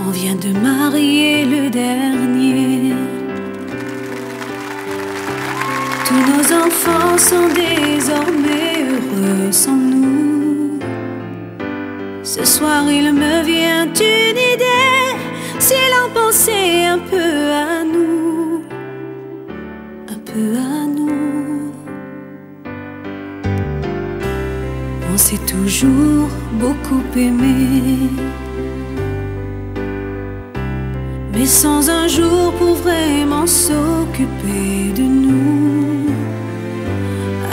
On vient de marier le dernier. Tous nos enfants sont désormais heureux sans nous. Ce soir il me vient une idée, si l'on pensait un peu à nous, un peu à nous. On s'est toujours beaucoup aimé, mais sans un jour pour vraiment s'occuper de nous.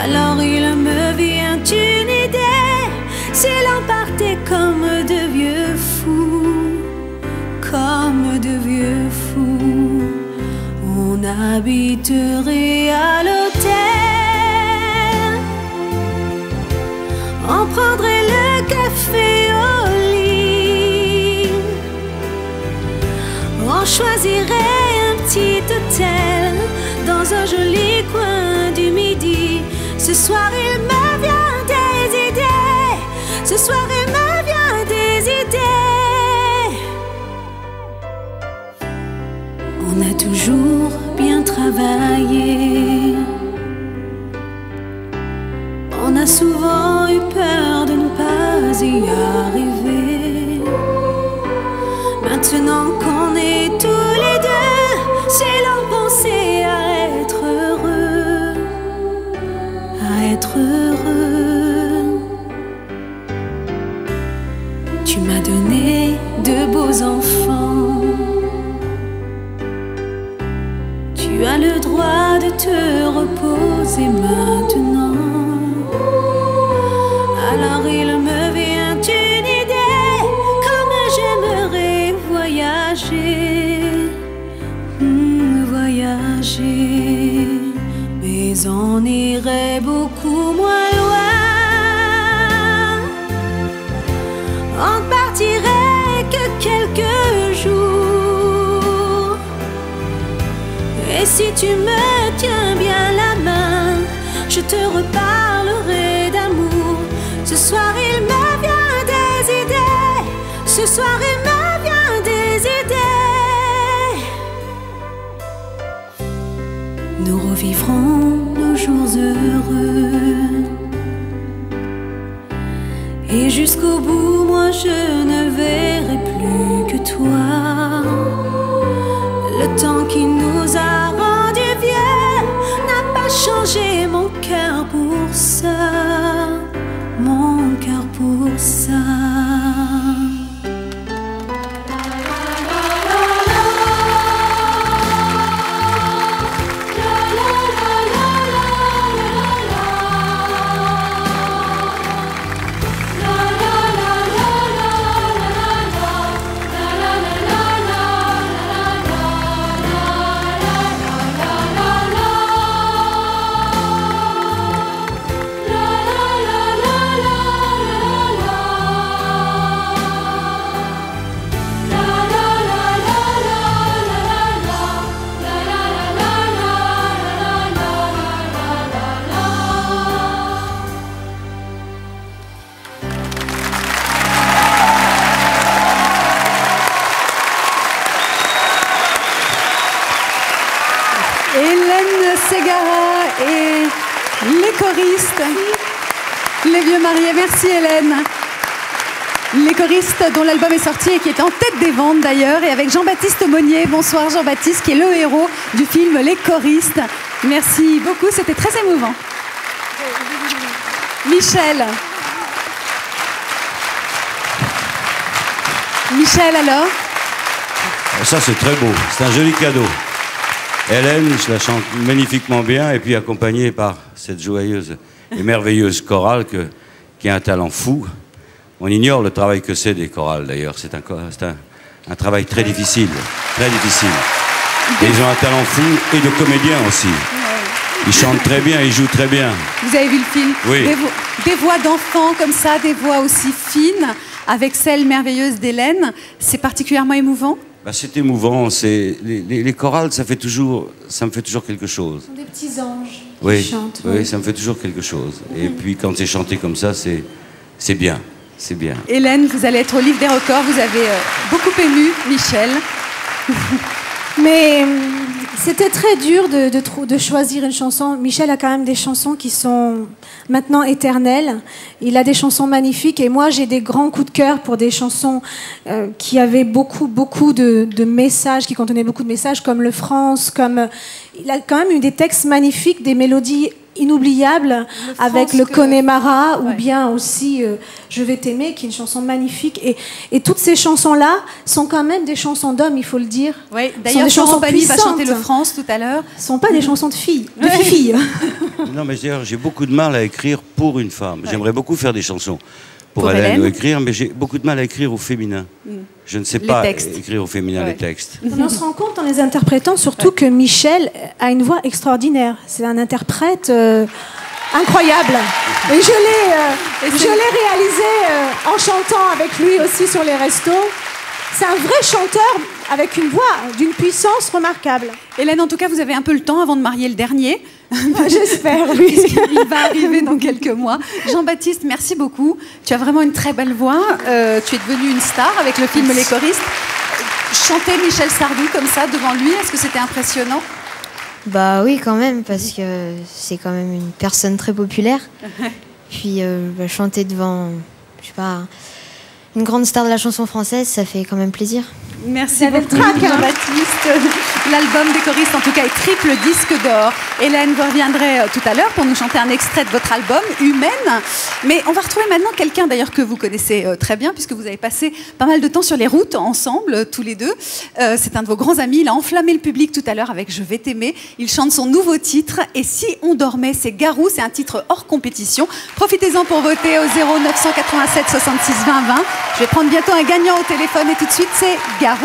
Alors il me vient une idée, si l'on partait comme de vieux fous, comme de vieux fous. On habiterait à l'hôtel, on prendrait le café au lit, on choisirait un petit hôtel dans un joli coin du midi. Ce soir il me vient des idées, ce soir il me vient des idées. On a toujours bien travaillé, on a souvent eu peur de ne pas y arriver. Maintenant qu'on est tous les deux, si l'on pensait à être heureux, à être heureux. Tu m'as donné de beaux enfants, tu as le droit de te reposer maintenant. Alors il me vient une idée, comme j'aimerais voyager, voyager. Mais on irait beaucoup moins loin, on ne partirait que quelques jours. Et si tu me tiens bien la main, je te reparlerai d'amour. Ce soir il me vient des idées, ce soir il me vient des idées. Nous revivrons nos jours heureux, et jusqu'au bout moi je ne verrai plus que toi. Le temps qui nous a rendus vieux n'a pas changé mon cœur pour ça, mon cœur pour ça. Ségara et les choristes, les vieux mariés. Merci Hélène. Les choristes dont l'album est sorti et qui est en tête des ventes d'ailleurs, et avec Jean-Baptiste Monnier. Bonsoir Jean-Baptiste, qui est le héros du film Les choristes. Merci beaucoup, c'était très émouvant. Michel. Michel alors? Ça c'est très beau, c'est un joli cadeau. Hélène, je la chante magnifiquement bien, et puis accompagnée par cette joyeuse et merveilleuse chorale qui a un talent fou. On ignore le travail que c'est des chorales d'ailleurs, c'est un travail très difficile, très difficile. Et ils ont un talent fou, et de comédiens aussi. Ils chantent très bien, ils jouent très bien. Vous avez vu le film? Oui. Des voix d'enfants comme ça, des voix aussi fines, avec celle merveilleuse d'Hélène, c'est particulièrement émouvant? Bah, c'est émouvant, les chorales, ça me fait toujours quelque chose. Ce sont des petits anges qui chantent. Oui, ça me fait toujours quelque chose. Et puis quand c'est chanté comme ça, c'est bien. C'est bien. Hélène, vous allez être au livre des records. Vous avez beaucoup ému Michel. Mais c'était très dur de choisir une chanson. Michel a quand même des chansons qui sont maintenant éternelles. Il a des chansons magnifiques et moi j'ai des grands coups de cœur pour des chansons qui avaient beaucoup de messages, qui contenaient beaucoup de messages, comme Le France, comme... Il a quand même eu des textes magnifiques, des mélodies inoubliables, avec le Connemara, ou bien aussi Je vais t'aimer, qui est une chanson magnifique. Et toutes ces chansons-là sont quand même des chansons d'hommes, il faut le dire. Oui, d'ailleurs, Florent Pagny va chanter Le France tout à l'heure. Ce ne sont pas des chansons de filles, de filles. Non, mais j'ai beaucoup de mal à écrire pour une femme. J'aimerais beaucoup faire des chansons pour Hélène ou écrire, mais j'ai beaucoup de mal à écrire au féminin. Je ne sais pas écrire au féminin les textes. On se rend compte en les interprétant surtout que Michel a une voix extraordinaire. C'est un interprète incroyable. Et je l'ai réalisé en chantant avec lui aussi sur les restos. C'est un vrai chanteur avec une voix d'une puissance remarquable. Hélène, en tout cas, vous avez un peu le temps avant de marier le dernier. J'espère, oui. Il va arriver dans quelques mois. Jean-Baptiste, merci beaucoup. Tu as vraiment une très belle voix. Tu es devenu une star avec le film Les choristes. Chanter Michel Sardou comme ça devant lui, est-ce que c'était impressionnant? Bah oui, quand même, parce que c'est quand même une personne très populaire. Puis chanter devant, je sais pas, une grande star de la chanson française, ça fait quand même plaisir. Merci beaucoup, Jean-Baptiste. L'album des choristes, en tout cas, est triple disque d'or. Hélène, vous reviendrez tout à l'heure pour nous chanter un extrait de votre album, Humaine. Mais on va retrouver maintenant quelqu'un, d'ailleurs, que vous connaissez très bien, puisque vous avez passé pas mal de temps sur les routes, ensemble, tous les deux. C'est un de vos grands amis. Il a enflammé le public tout à l'heure avec Je vais t'aimer. Il chante son nouveau titre, Et si on dormait, c'est Garou. C'est un titre hors compétition. Profitez-en pour voter au 0987 66 20 20. Je vais prendre bientôt un gagnant au téléphone et tout de suite, c'est Garou.